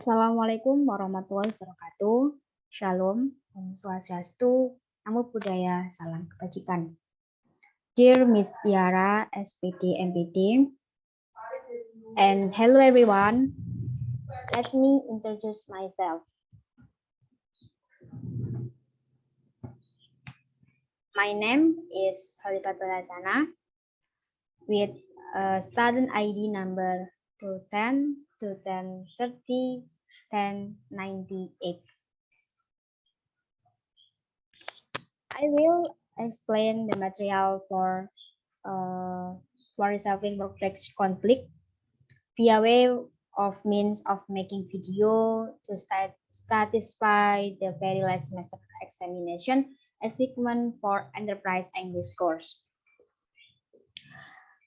Assalamualaikum warahmatullahi wabarakatuh. Shalom, Om Swastiastu, Namo Buddhaya, Salam Kebajikan. Dear Miss Tiara, S.Pd, M.Pd, and hello everyone. Let me introduce myself. My name is Halifatul Hasana with student ID number 210 210 30 1098. I will explain the material for resolving workplace conflict via way of means of making video to satisfy the very last semester examination assignment for enterprise English course.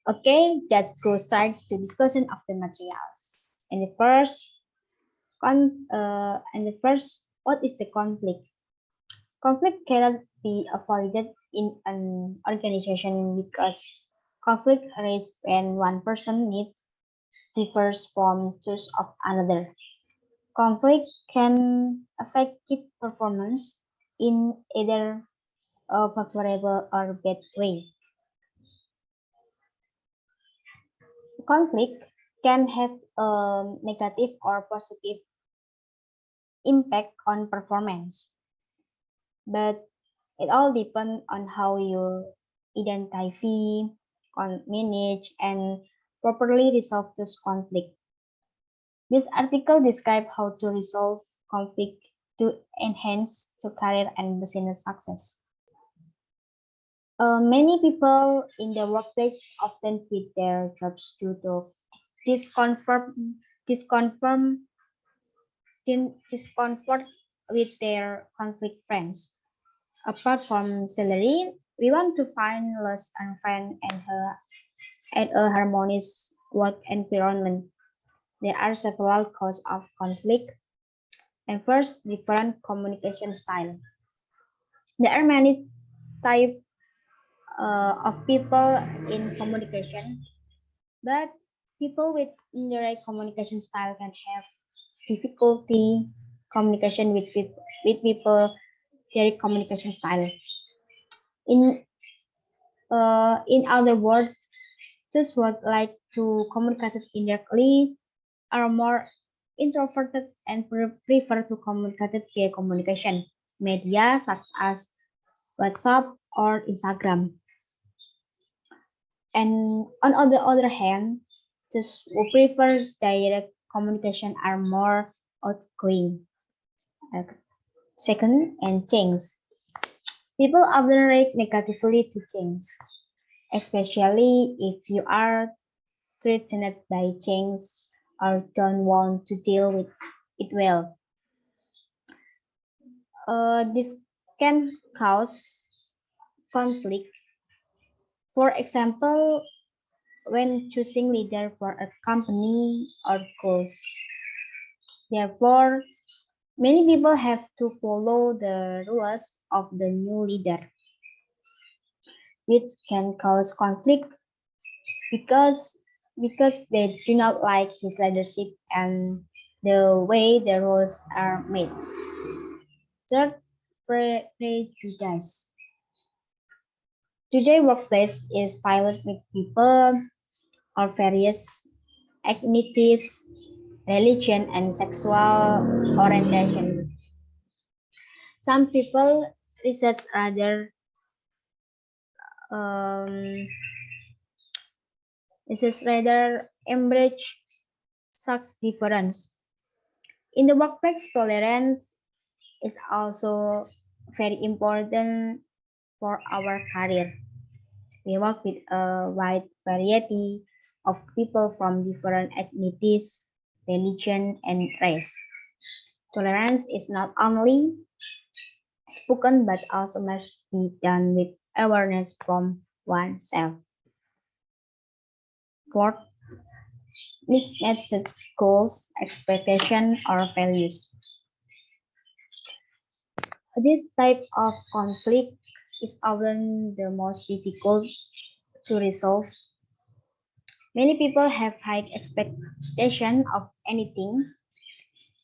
Okay, just go straight to discussion of the materials. And the first, what is the conflict? Conflict cannot be avoided in an organization because conflict arises when one person needs differs from those of another. Conflict can affect keep performance in either a favorable or bad way. Conflict can have a negative or positive impact on performance, but it all depends on how you identify, manage, and properly resolve this conflict. This article describes how to resolve conflict to enhance to career and business success. Many people in the workplace often quit their jobs due to discomfort, discomfort, discomfort with their conflict friends. Apart from salary, we want to find lost and find and a harmonious work environment. There are several causes of conflict. And first, different communication style. There are many types of people in communication, but people with indirect communication style can have difficulty communication with people direct communication style. In other words, those who like to communicate indirectly are more introverted and prefer to communicate via communication media such as WhatsApp or Instagram. And on the other hand, those who prefer direct communication are more outgoing. Second, and change. People often react negatively to change, especially if you are threatened by change or don't want to deal with it well. This can cause conflict. For example, when choosing leader for a company or goals. Therefore, many people have to follow the rules of the new leader, which can cause conflict because they do not like his leadership and the way the rules are made. Third, prejudice. Today, workplace is filled with people of various ethnicities, religion, and sexual orientation. Some people research um, rather embrace such difference. In the workplace, tolerance is also very important for our career. We work with a wide variety of people from different ethnicities, religion, and race. Tolerance is not only spoken but also must be done with awareness from oneself. Fourth, mismatched goals, expectation, or values. This type of conflict is often the most difficult to resolve. Many people have high expectation of anything,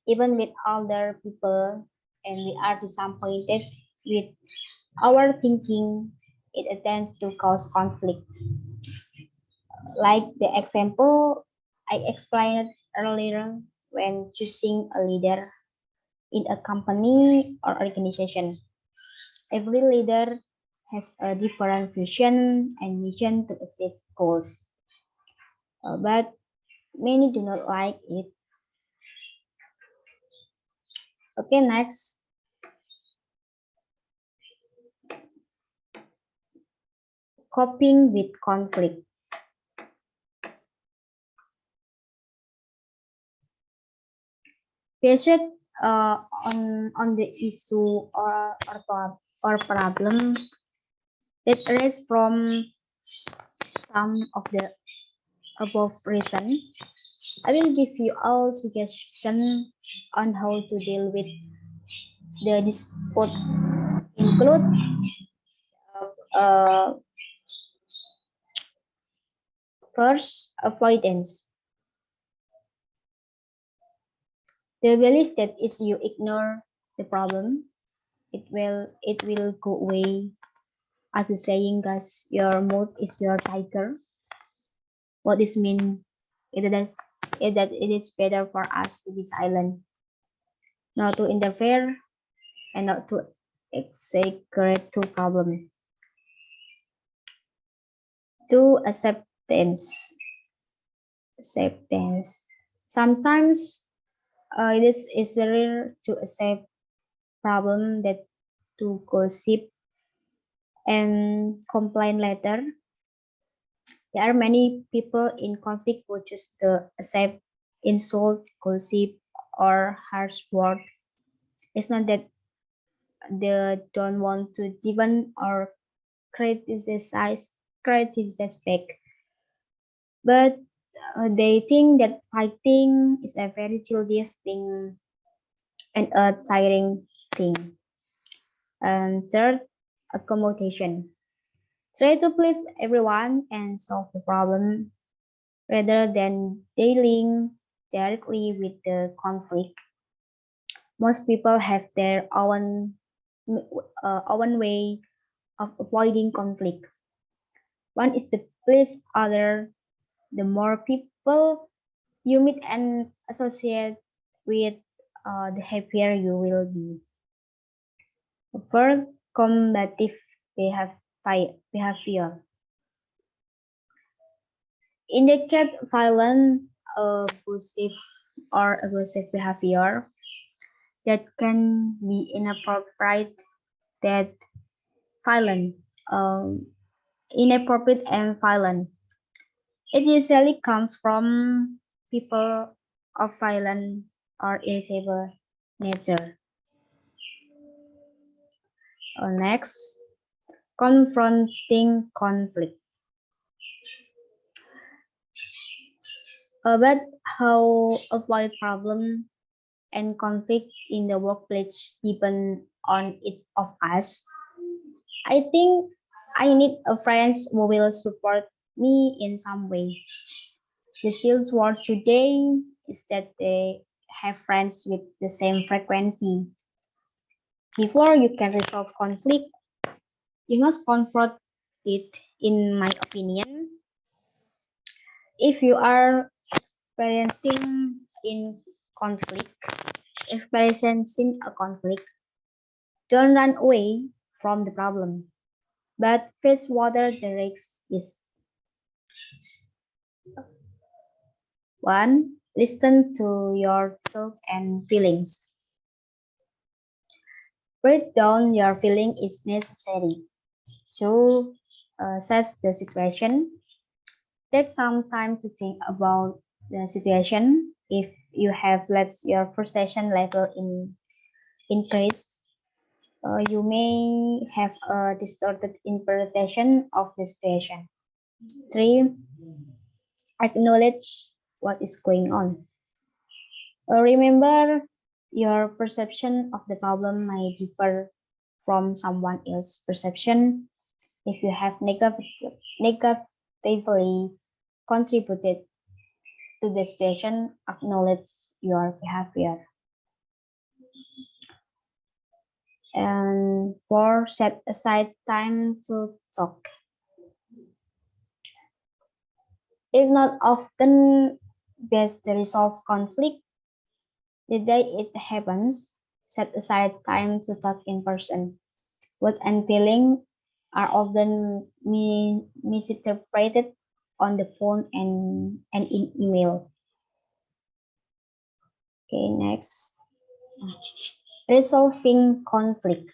even with older people, and we are disappointed with our thinking, it tends to cause conflict. Like the example I explained earlier, when choosing a leader in a company or organization. Every leader has a different vision and mission to achieve goals, but many do not like it. Okay, next, coping with conflict. Based on the issue or problem that arise from some of the above reason, I will give you all suggestions on how to deal with the dispute. Include uh, first, avoidance. The belief that if you ignore the problem, it will go away. As the saying goes, your mood is your tiger. What this mean? Is that it is better for us to be silent, not to interfere, and not to exaggerate the problem. To acceptance. Sometimes it is easier to accept problem that to gossip and complain later. There are many people in conflict who choose to accept insult, gossip, or harsh word. It's not that they don't want to defend or criticize back, but they think that fighting is a very childish thing and a tiring thing. And third, accommodation. Try to please everyone and solve the problem rather than dealing directly with the conflict. Most people have their own way of avoiding conflict. One is to please other. The more people you meet and associate with, the happier you will be. First, combative behavior. Indicate violent, abusive, or aggressive behavior that can be inappropriate, that violent, um, inappropriate and violent. It usually comes from people of violent or irritable nature. Next, confronting conflict. About how avoid problem and conflict in the workplace depend on each of us. I think I need a friends who will support me in some way. The skills word today is that they have friends with the same frequency. Before you can resolve conflict, you must confront it, in my opinion. If you are in conflict, experiencing a conflict, don't run away from the problem, but face water the risk is. One, listen to your thoughts and feelings. Break down your feeling is necessary to assess the situation. Take some time to think about the situation. If you have let your frustration level increase, you may have a distorted interpretation of the situation. Three, acknowledge what is going on. Remember, your perception of the problem may differ from someone else's perception. If you have negatively contributed to the situation, acknowledge your behavior. And 4, set aside time to talk. If not often, best to resolve conflict. The day it happens, set aside time to talk in person. Words and feeling are often misinterpreted on the phone and in email. Okay, next. Resolving conflict.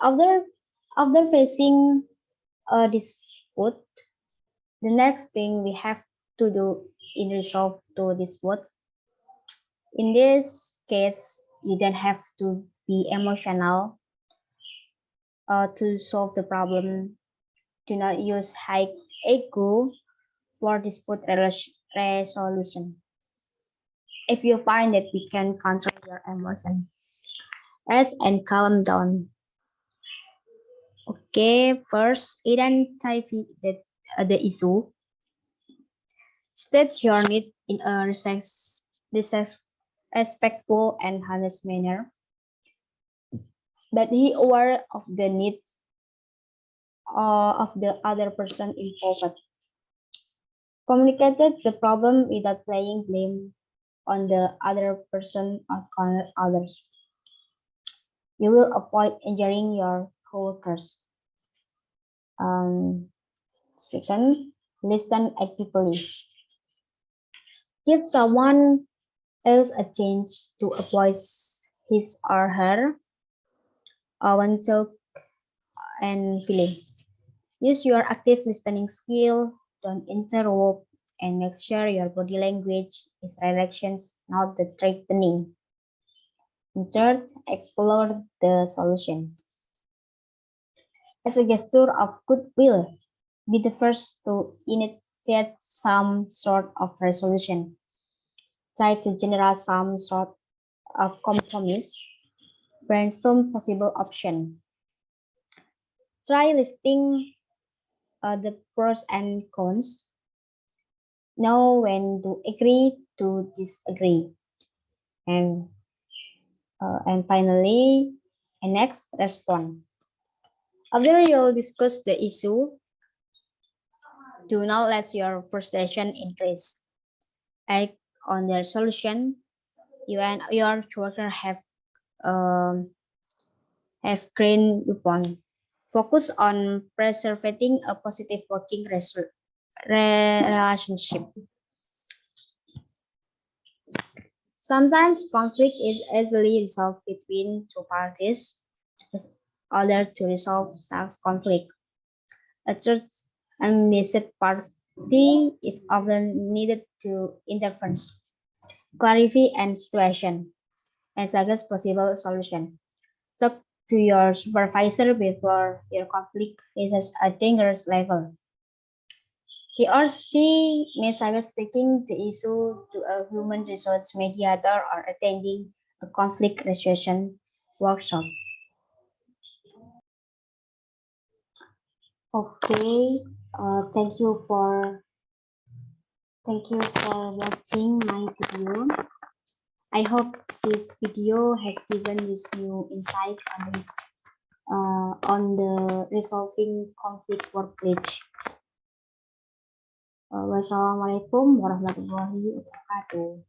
After, after facing a dispute, the next thing we have to do in resolve to dispute. In this case, you don't have to be emotional to solve the problem. Do not use high ego for dispute resolution. If you find that we can control your emotion, rest and calm down. Okay, first identify the issue. State your need in a respectful and honest manner. But be aware of the needs of the other person involved. Communicated the problem without laying blame on the other person or others. You will avoid injuring your coworkers. Um, Second, listen actively. Give someone else a chance to voice his or her own thoughts and feelings. Use your active listening skill, don't interrupt, and make sure your body language is directions, not the threatening. And third, explore the solution. As a gesture of goodwill, be the first to initiate some sort of resolution. Try to generate some sort of compromise. Brainstorm possible options. Try listing the pros and cons. Know when to agree to disagree. And and finally, and next, respond. After you discuss the issue, do not let your frustration increase. Act on their solution. You and your worker have agreed upon. Focus on preserving a positive working relationship. Sometimes conflict is easily resolved between two parties. In order to resolve such conflict, a third and missed party is often needed to intervene, clarify and situation, and suggest possible solution. Talk to your supervisor before your conflict reaches a dangerous level. He or she may suggest taking the issue to a human resource mediator or attending a conflict resolution workshop. Okay, thank you for watching my video. I hope this video has given you new insight on the resolving conflict workplace. Wassalamualaikum warahmatullahi wabarakatuh.